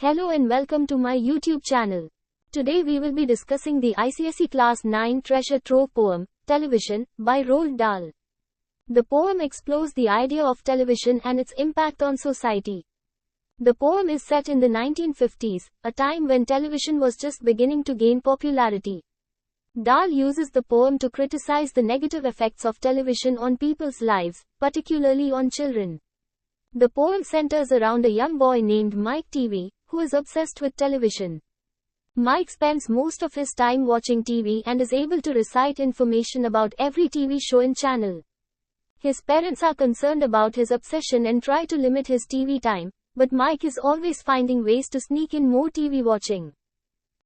Hello and welcome to my YouTube channel. Today we will be discussing the ICSE Class 9 Treasure Trove poem, Television, by Roald Dahl. The poem explores the idea of television and its impact on society. The poem is set in the 1950s, a time when television was just beginning to gain popularity. Dahl uses the poem to criticize the negative effects of television on people's lives, particularly on children. The poem centers around a young boy named Mike TV, who is obsessed with television. Mike spends most of his time watching TV and is able to recite information about every TV show and channel. His parents are concerned about his obsession and try to limit his TV time, but Mike is always finding ways to sneak in more TV watching.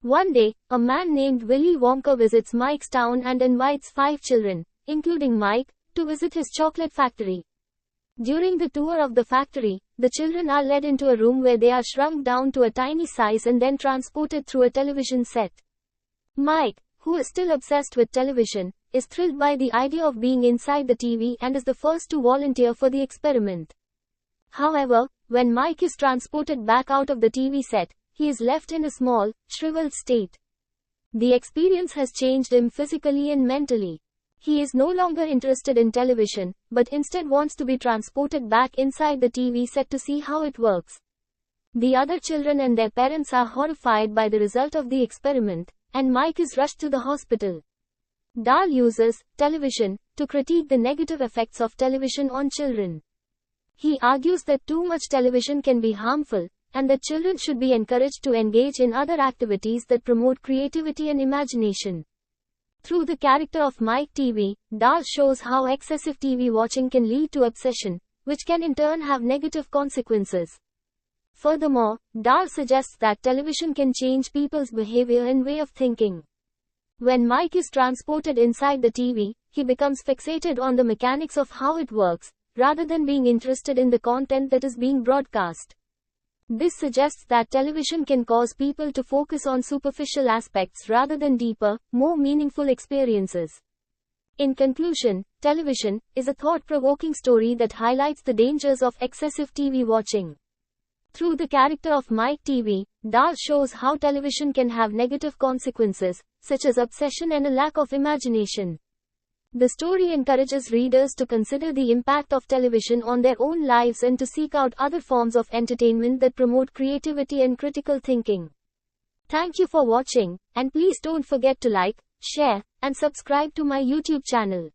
One day, a man named Willy Wonka visits Mike's town and invites 5 children, including Mike, to visit his chocolate factory. During the tour of the factory, the children are led into a room where they are shrunk down to a tiny size and then transported through a television set. Mike, who is still obsessed with television, is thrilled by the idea of being inside the TV and is the first to volunteer for the experiment. However, when Mike is transported back out of the TV set, he is left in a small, shriveled state. The experience has changed him physically and mentally. He is no longer interested in television, but instead wants to be transported back inside the TV set to see how it works. The other children and their parents are horrified by the result of the experiment, and Mike is rushed to the hospital. Dahl uses television to critique the negative effects of television on children. He argues that too much television can be harmful, and that children should be encouraged to engage in other activities that promote creativity and imagination. Through the character of Mike TV, Dahl shows how excessive TV watching can lead to obsession, which can in turn have negative consequences. Furthermore, Dahl suggests that television can change people's behavior and way of thinking. When Mike is transported inside the TV, he becomes fixated on the mechanics of how it works, rather than being interested in the content that is being broadcast. This suggests that television can cause people to focus on superficial aspects rather than deeper, more meaningful experiences. In conclusion, television is a thought-provoking story that highlights the dangers of excessive TV watching. Through the character of Mike TV, Dahl shows how television can have negative consequences, such as obsession and a lack of imagination. The story encourages readers to consider the impact of television on their own lives and to seek out other forms of entertainment that promote creativity and critical thinking. Thank you for watching, and please don't forget to like, share, and subscribe to my YouTube channel.